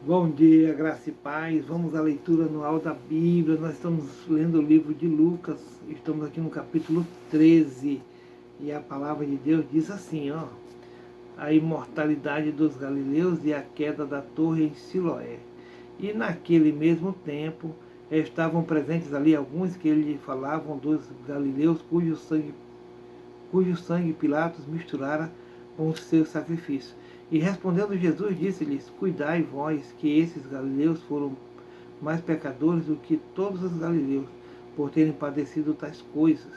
Bom dia, graça e paz. Vamos à leitura anual da Bíblia. Nós estamos lendo o livro de Lucas. Estamos aqui no capítulo 13. E a palavra de Deus diz assim, ó: a imortalidade dos galileus e a queda da torre em Siloé. E naquele mesmo tempo estavam presentes ali alguns que lhe falavam dos galileus cujo sangue Pilatos misturara com o seu sacrifício. E respondendo Jesus, disse-lhes: cuidai vós que esses galileus foram mais pecadores do que todos os galileus, por terem padecido tais coisas.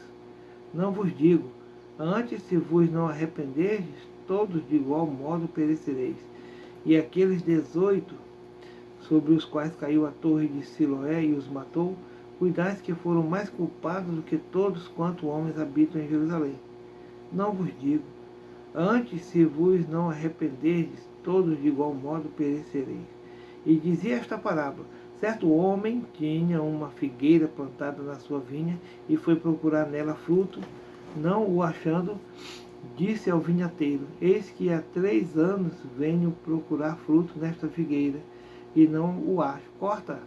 Não vos digo, antes se vos não arrependerdes, todos de igual modo perecereis. E aqueles 18, sobre os quais caiu a torre de Siloé e os matou, cuidais que foram mais culpados do que todos quanto homens habitam em Jerusalém. Não vos digo, antes se vos não arrependerdes, todos de igual modo perecereis. E dizia esta parábola: certo homem tinha uma figueira plantada na sua vinha e foi procurar nela fruto. Não o achando, disse ao vinhateiro: eis que há 3 anos venho procurar fruto nesta figueira e não o acho. Corta,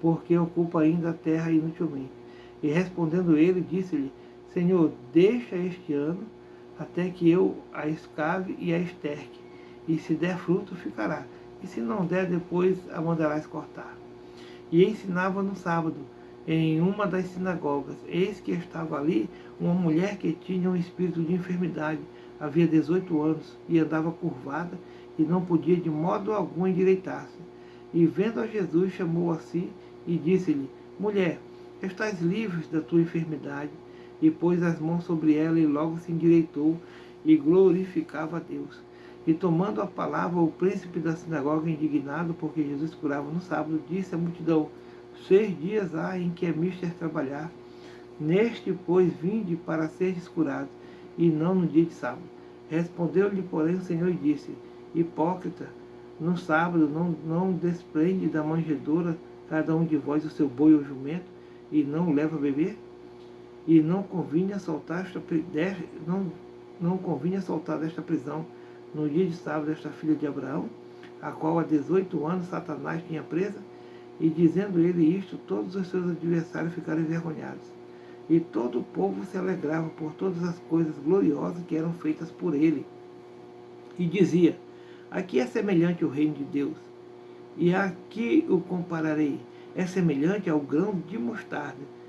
porque ocupa ainda a terra inutilmente. E respondendo ele, disse-lhe: Senhor, deixa este ano até que eu a escave e a esterque, e se der fruto, ficará, e se não der, depois a mandarás cortar. E ensinava no sábado, em uma das sinagogas. Eis que estava ali uma mulher que tinha um espírito de enfermidade, havia 18 anos, e andava curvada, e não podia de modo algum endireitar-se. E vendo a Jesus, chamou a si, e disse-lhe: mulher, estás livre da tua enfermidade. E pôs as mãos sobre ela, e logo se endireitou, e glorificava a Deus. E tomando a palavra, o príncipe da sinagoga, indignado, porque Jesus curava no sábado, disse à multidão: 6 dias há em que é mister trabalhar. Neste, pois, vinde para seres curados, e não no dia de sábado. Respondeu-lhe, porém, o Senhor e disse: hipócrita, no sábado não desprende da manjedoura cada um de vós o seu boi ou jumento, e não o leva a beber? E não convinha soltar não convinha soltar desta prisão no dia de sábado esta filha de Abraão, a qual há 18 anos Satanás tinha presa? E dizendo ele isto, todos os seus adversários ficaram envergonhados. E todo o povo se alegrava por todas as coisas gloriosas que eram feitas por ele. E dizia: aqui é semelhante o reino de Deus. E a que o compararei? É semelhante ao grão de mostarda,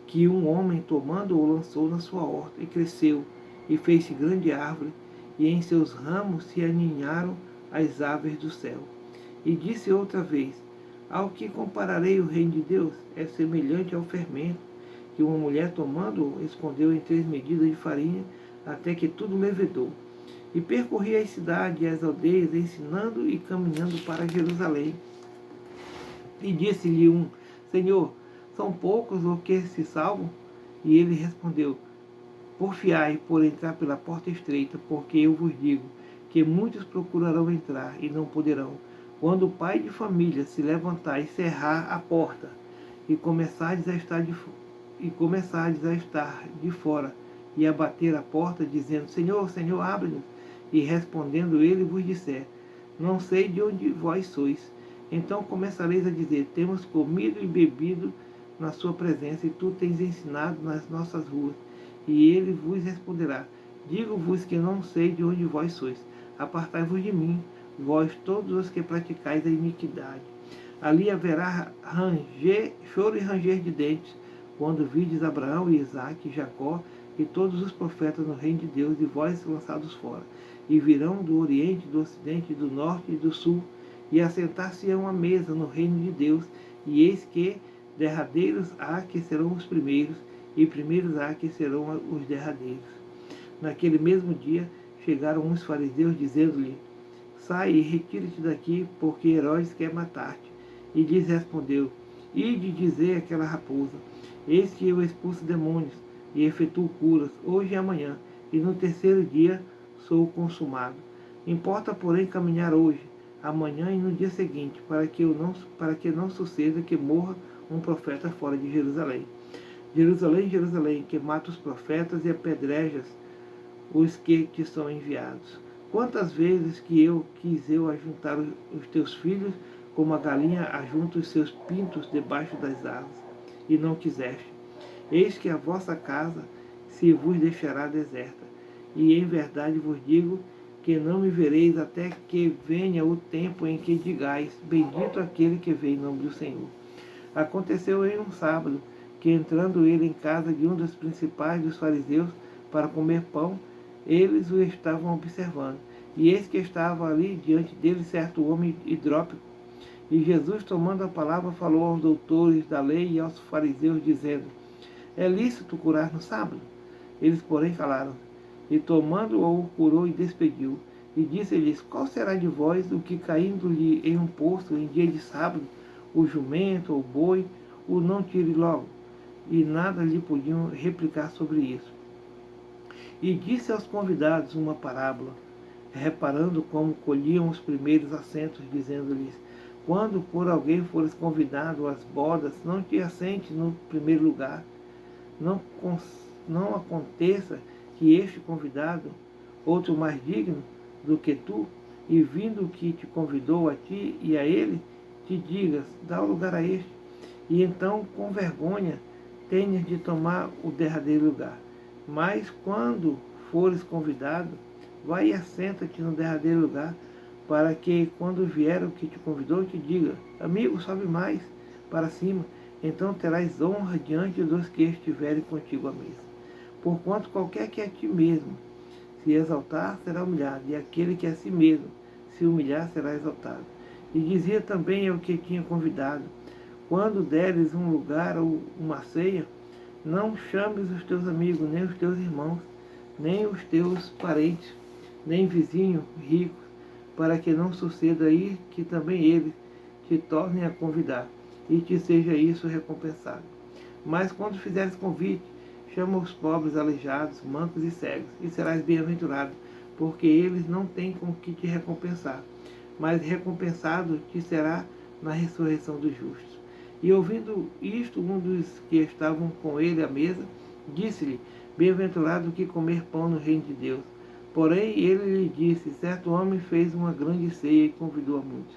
que um homem tomando o lançou na sua horta, e cresceu, e fez-se grande árvore, e em seus ramos se aninharam as aves do céu. E disse outra vez: ao que compararei o reino de Deus? É semelhante ao fermento, que uma mulher tomando-o escondeu em 3 medidas de farinha, até que tudo levedou. E percorria as cidades e as aldeias, ensinando e caminhando para Jerusalém. E disse-lhe um: Senhor, são poucos os que se salvam? E ele respondeu: porfiai por entrar pela porta estreita, porque eu vos digo que muitos procurarão entrar e não poderão. Quando o pai de família se levantar e cerrar a porta, e começardes a estar de fora, e a bater a porta, dizendo: Senhor, Senhor, abre-nos. E respondendo ele vos disser: não sei de onde vós sois. Então começareis a dizer: temos comido e bebido na sua presença, e tu tens ensinado nas nossas ruas. E ele vos responderá: digo-vos que não sei de onde vós sois. Apartai-vos de mim, vós todos os que praticais a iniquidade. Ali haverá choro e ranger de dentes, quando vides Abraão e Isaque e Jacó e todos os profetas no reino de Deus, e vós lançados fora. E virão do oriente, do ocidente, do norte e do sul, e assentar-se-ão à mesa no reino de Deus. E eis que derradeiros há que serão os primeiros, e primeiros há que serão os derradeiros. Naquele mesmo dia chegaram uns fariseus, dizendo-lhe: sai e retira-te daqui, porque Herodes quer matar-te. E lhes respondeu: ide dizer àquela raposa: eis que eu expulso demônios, e efetuo curas, hoje e amanhã, e no terceiro dia sou consumado. Importa, porém, caminhar hoje, amanhã e no dia seguinte, para que não suceda que morra um profeta fora de Jerusalém. Jerusalém, Jerusalém, que mata os profetas e apedrejas os que te são enviados. Quantas vezes que eu quis ajuntar os teus filhos, como a galinha ajunta os seus pintos debaixo das asas, e não quiseste. Eis que a vossa casa se vos deixará deserta, e em verdade vos digo que não me vereis até que venha o tempo em que digais, bendito aquele que vem em nome do Senhor. Aconteceu em um sábado, que entrando ele em casa de um dos principais dos fariseus para comer pão, eles o estavam observando. E eis que estava ali diante dele certo homem hidrópico. E Jesus, tomando a palavra, falou aos doutores da lei e aos fariseus, dizendo: é lícito curar no sábado? Eles, porém, calaram. E tomando-o, o curou e despediu. E disse-lhes: qual será de vós o que, caindo-lhe em um poço em dia de sábado, o jumento ou o boi, o não tire logo? E nada lhe podiam replicar sobre isso. E disse aos convidados uma parábola, reparando como colhiam os primeiros assentos, dizendo-lhes: quando por alguém fores convidado às bodas, não te assentes no primeiro lugar. Não aconteça que este convidado, outro mais digno do que tu, e vindo o que te convidou a ti e a ele, te digas: dá o lugar a este. E então, com vergonha, tenhas de tomar o derradeiro lugar. Mas quando fores convidado, vai e assenta-te no derradeiro lugar, para que, quando vier o que te convidou, te diga: amigo, sobe mais para cima. Então terás honra diante dos que estiverem contigo à mesa. Porquanto qualquer que a ti mesmo se exaltar, será humilhado, e aquele que a si mesmo se humilhar, será exaltado. E dizia também ao que tinha convidado: quando deres um lugar ou uma ceia, não chames os teus amigos, nem os teus irmãos, nem os teus parentes, nem vizinhos ricos, para que não suceda aí que também eles te tornem a convidar, e te seja isso recompensado. Mas quando fizeres convite, chama os pobres, aleijados, mancos e cegos, e serás bem-aventurado, porque eles não têm com que te recompensar, mas recompensado te será na ressurreição dos justos. E ouvindo isto, um dos que estavam com ele à mesa, disse-lhe: bem-aventurado que comer pão no reino de Deus. Porém ele lhe disse: certo homem fez uma grande ceia e convidou a muitos.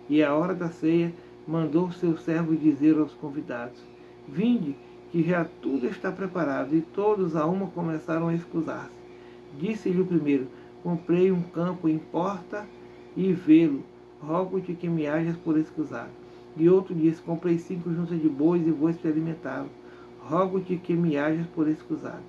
E à hora da ceia mandou seu servo dizer aos convidados: vinde, que já tudo está preparado. E todos a uma começaram a escusar-se. Disse-lhe o primeiro: comprei um campo, importa e vê-lo. Rogo-te que me hajas por escusado. E outro disse: comprei 5 juntas de bois e vou experimentá-lo. Rogo-te que me hajas por escusado.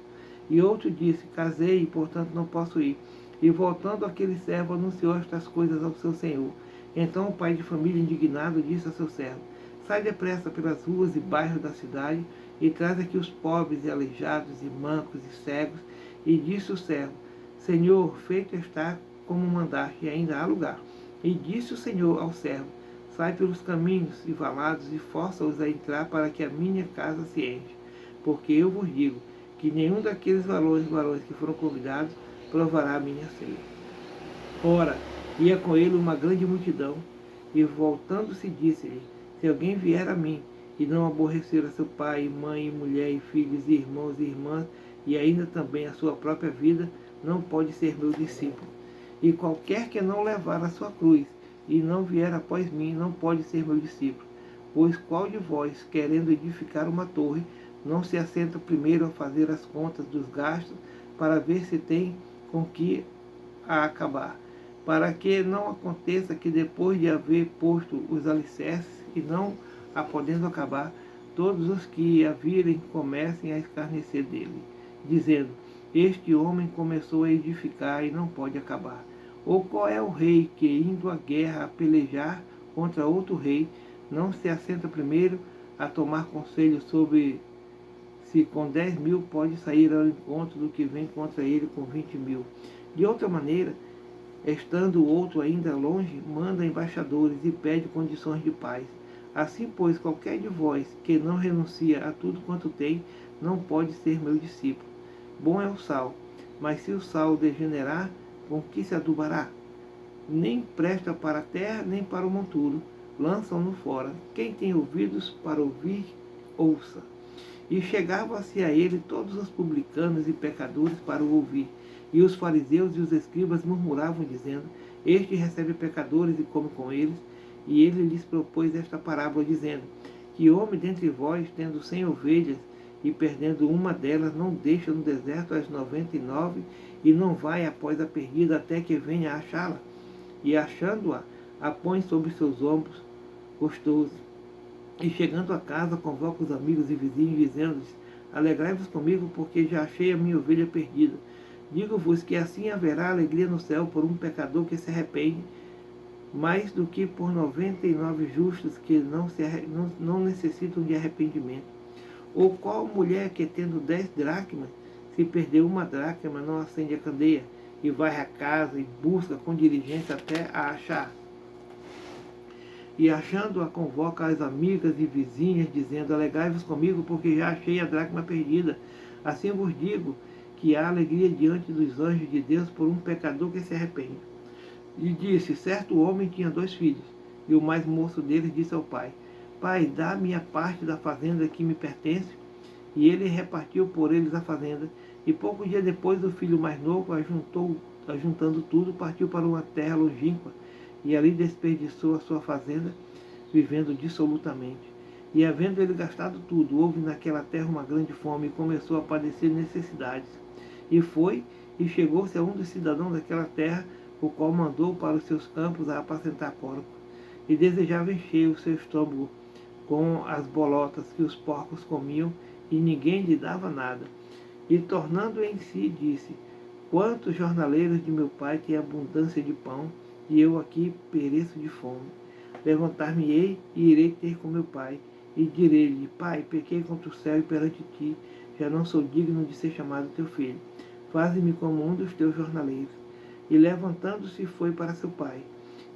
E outro disse: casei e portanto não posso ir. E voltando aquele servo anunciou estas coisas ao seu senhor. Então o pai de família, indignado, disse a seu servo: sai depressa pelas ruas e bairros da cidade e traz aqui os pobres e aleijados e mancos e cegos. E disse o servo: Senhor, feito está como mandaste, e ainda há lugar. E disse o Senhor ao servo: sai pelos caminhos e valados e força-os a entrar, para que a minha casa se enche. Porque eu vos digo que nenhum daqueles varões que foram convidados provará a minha ceia. Ora, ia com ele uma grande multidão, e voltando-se disse-lhe: se alguém vier a mim, e não aborrecer a seu pai, mãe, mulher, e filhos, e irmãos e irmãs, e ainda também a sua própria vida, não pode ser meu discípulo. E qualquer que não levar a sua cruz, e não vier após mim, não pode ser meu discípulo. Pois qual de vós, querendo edificar uma torre, não se assenta primeiro a fazer as contas dos gastos, para ver se tem com que a acabar, para que não aconteça que depois de haver posto os alicerces e não a podendo acabar, todos os que a virem comecem a escarnecer dele, dizendo: este homem começou a edificar e não pode acabar. Ou qual é o rei que, indo à guerra a pelejar contra outro rei, não se assenta primeiro a tomar conselho sobre se com 10.000 pode sair ao encontro do que vem contra ele com 20.000? De outra maneira, estando o outro ainda longe, manda embaixadores e pede condições de paz. Assim, pois, qualquer de vós que não renuncia a tudo quanto tem, não pode ser meu discípulo. Bom é o sal, mas se o sal degenerar, com que se adubará? Nem presta para a terra, nem para o monturo. Lançam-no fora. Quem tem ouvidos para ouvir, ouça. E chegavam-se a ele todos os publicanos e pecadores para o ouvir. E os fariseus e os escribas murmuravam, dizendo: este recebe pecadores e come com eles. E ele lhes propôs esta parábola, dizendo: Que homem dentre vós, tendo 100 ovelhas, e perdendo uma delas, não deixa no deserto as 99, e não vai após a perdida até que venha a achá-la? E achando-a, a põe sobre seus ombros, gostoso. E chegando a casa, convoca os amigos e vizinhos, dizendo-lhes: Alegrai-vos comigo, porque já achei a minha ovelha perdida. Digo-vos que assim haverá alegria no céu por um pecador que se arrepende, mais do que por 99 justos que não necessitam de arrependimento. Ou qual mulher que, tendo 10 dracmas, se perder uma dracma, não acende a candeia, e vai à casa e busca com diligência até a achar? E achando-a, convoca as amigas e vizinhas, dizendo: Alegrai-vos comigo, porque já achei a dracma perdida. Assim vos digo que há alegria diante dos anjos de Deus por um pecador que se arrepende. E disse: Certo homem tinha 2 filhos, e o mais moço deles disse ao pai: Pai, dá-me a parte da fazenda que me pertence. E ele repartiu por eles a fazenda. E pouco dia depois, o filho mais novo, ajuntando tudo, partiu para uma terra longínqua, e ali desperdiçou a sua fazenda, vivendo dissolutamente. E havendo ele gastado tudo, houve naquela terra uma grande fome, e começou a padecer necessidades. E foi, e chegou-se a um dos cidadãos daquela terra, o qual mandou para os seus campos a apacentar porcos, e desejava encher o seu estômago com as bolotas que os porcos comiam, e ninguém lhe dava nada. E tornando em si, disse: Quantos jornaleiros de meu pai têm abundância de pão, e eu aqui pereço de fome. Levantar-me-ei e irei ter com meu pai, e direi-lhe: Pai, pequei contra o céu e perante ti, já não sou digno de ser chamado teu filho. Faze-me como um dos teus jornaleiros. E levantando-se, foi para seu pai.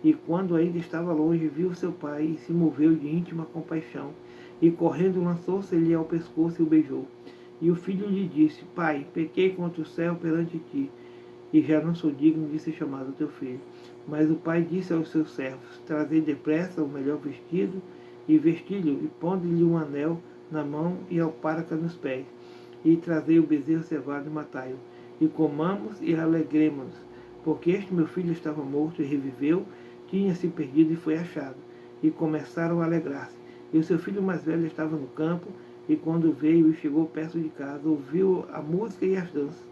E quando ainda estava longe, viu seu pai e se moveu de íntima compaixão. E correndo lançou-se-lhe ao pescoço e o beijou. E o filho lhe disse: Pai, pequei contra o céu perante ti, e já não sou digno de ser chamado teu filho. Mas o pai disse aos seus servos: Trazei depressa o melhor vestido, e vesti-lhe, e pondo-lhe um anel na mão e alparca nos pés. E trazei o bezerro cevado e matai-o. E comamos e alegremo-nos, porque este meu filho estava morto e reviveu, tinha se perdido e foi achado. E começaram a alegrar-se. E o seu filho mais velho estava no campo, e quando veio e chegou perto de casa, ouviu a música e as danças.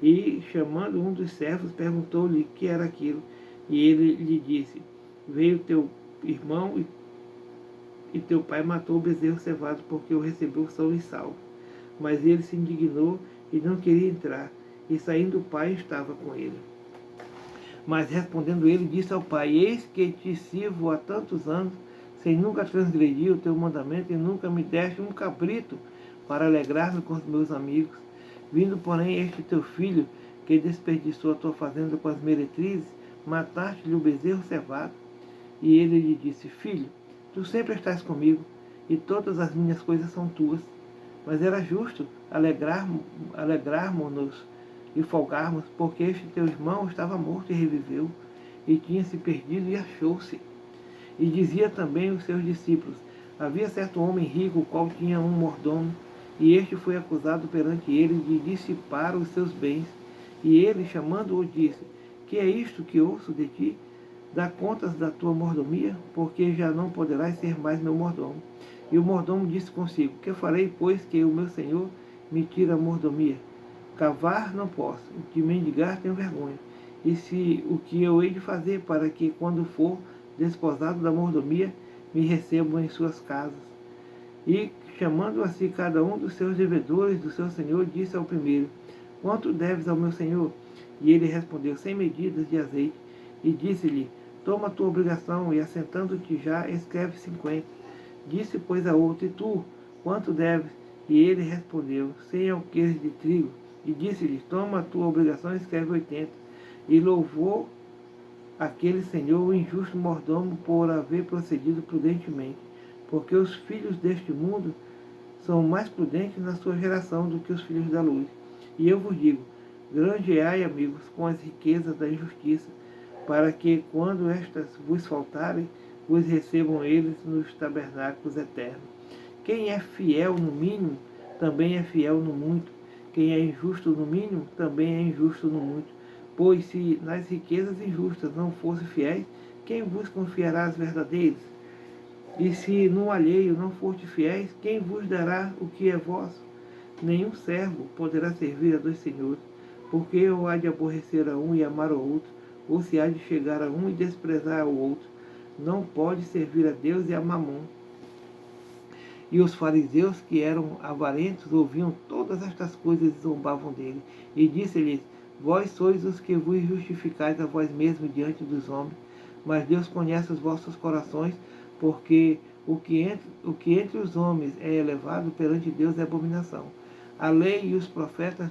E, chamando um dos servos, perguntou-lhe que era aquilo. E ele lhe disse: Veio teu irmão e teu pai matou o bezerro cevado, porque o recebeu são e salvo. Mas ele se indignou e não queria entrar. E saindo o pai estava com ele. Mas respondendo ele, disse ao pai: Eis que te sirvo há tantos anos, sem nunca transgredir o teu mandamento, e nunca me deste um cabrito para alegrar-me com os meus amigos. Vindo, porém, este teu filho, que desperdiçou a tua fazenda com as meretrizes, mataste-lhe o bezerro cevado. E ele lhe disse: Filho, tu sempre estás comigo, e todas as minhas coisas são tuas. Mas era justo alegrarmos-nos e folgarmos, porque este teu irmão estava morto e reviveu, e tinha se perdido e achou-se. E dizia também os seus discípulos: Havia certo homem rico, o qual tinha um mordomo, e este foi acusado perante ele de dissipar os seus bens. E ele, chamando-o, disse: Que é isto que ouço de ti? Dá contas da tua mordomia, porque já não poderás ser mais meu mordomo. E o mordomo disse consigo: Que farei, pois, que o meu senhor me tira a mordomia? Cavar não posso, de mendigar tenho vergonha. E se o que eu hei de fazer para que, quando for desposado da mordomia, me recebam em suas casas? E, chamando a si cada um dos seus devedores do seu senhor, disse ao primeiro: Quanto deves ao meu senhor? E ele respondeu: 100 medidas de azeite. E disse-lhe: Toma a tua obrigação, e assentando-te já, escreve 50. Disse, pois, a outro: E tu, quanto deves? E ele respondeu: 100 alqueires de trigo. E disse-lhe: Toma a tua obrigação, e escreve 80. E louvou aquele senhor, o injusto mordomo, por haver procedido prudentemente, porque os filhos deste mundo são mais prudentes na sua geração do que os filhos da luz. E eu vos digo: granjeai, amigos, com as riquezas da injustiça, para que, quando estas vos faltarem, vos recebam eles nos tabernáculos eternos. Quem é fiel no mínimo, também é fiel no muito. Quem é injusto no mínimo, também é injusto no muito. Pois se nas riquezas injustas não fossem fiéis, quem vos confiará as verdadeiras? E se no alheio não fortes fiéis, quem vos dará o que é vosso? Nenhum servo poderá servir a dois senhores, porque ou há de aborrecer a um e amar o outro, ou se há de chegar a um e desprezar o outro. Não pode servir a Deus e a Mamon. E os fariseus, que eram avarentos, ouviam todas estas coisas e zombavam dele. E disse-lhes: Vós sois os que vos justificais a vós mesmos diante dos homens, mas Deus conhece os vossos corações, porque o que entre os homens é elevado perante Deus é abominação. A lei e os profetas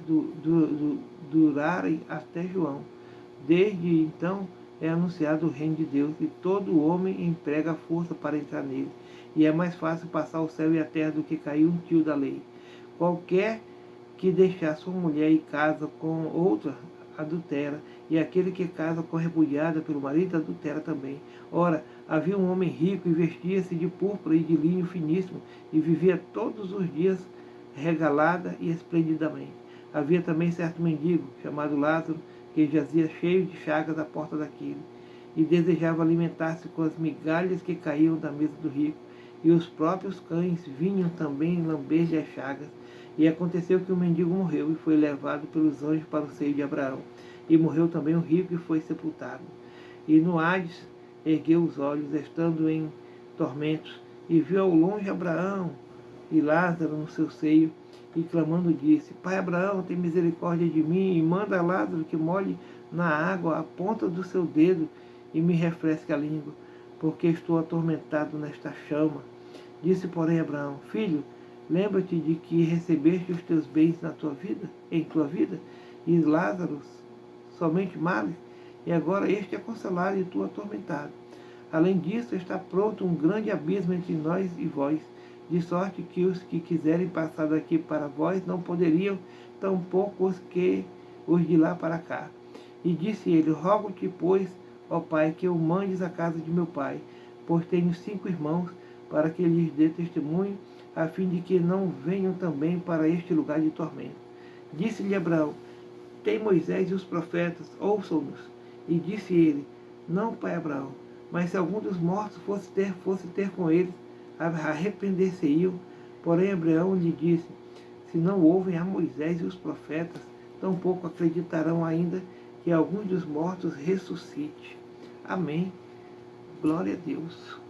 durarem até João. Desde então é anunciado o reino de Deus, e todo homem emprega força para entrar nele. E é mais fácil passar o céu e a terra do que cair um tio da lei. Qualquer que deixar sua mulher e casa com outra, adultera, e aquele que casa com a repudiada pelo marido, adultera também. Ora, havia um homem rico e vestia-se de púrpura e de linho finíssimo, e vivia todos os dias regalada e esplendidamente. Havia também certo mendigo, chamado Lázaro, que jazia cheio de chagas à porta daquele, e desejava alimentar-se com as migalhas que caíam da mesa do rico, e os próprios cães vinham também lamber-lhe as chagas. E aconteceu que o mendigo morreu e foi levado pelos anjos para o seio de Abraão. E morreu também o rico e foi sepultado. E no Hades ergueu os olhos, estando em tormentos, e viu ao longe Abraão e Lázaro no seu seio, e clamando disse: Pai Abraão, tem misericórdia de mim, e manda a Lázaro que molhe na água a ponta do seu dedo e me refresque a língua, porque estou atormentado nesta chama. Disse, porém, Abraão: Filho, lembra-te de que recebeste os teus bens em tua vida, e Lázaro somente males, e agora este é consolado e tu atormentado. Além disso, está pronto um grande abismo entre nós e vós, de sorte que os que quiserem passar daqui para vós não poderiam, tampouco os de lá para cá. E disse ele: Rogo-te, pois, ó Pai, que eu mandes à casa de meu pai, pois tenho 5 irmãos, para que lhes dê testemunho, a fim de que não venham também para este lugar de tormento. Disse-lhe Abraão: Tem Moisés e os profetas, ouçam-nos. E disse ele: Não, pai Abraão, mas se algum dos mortos fosse ter com eles, arrepender-se-iam. Porém Abraão lhe disse: Se não ouvem a Moisés e os profetas, tampouco acreditarão ainda que alguns dos mortos ressuscite. Amém. Glória a Deus.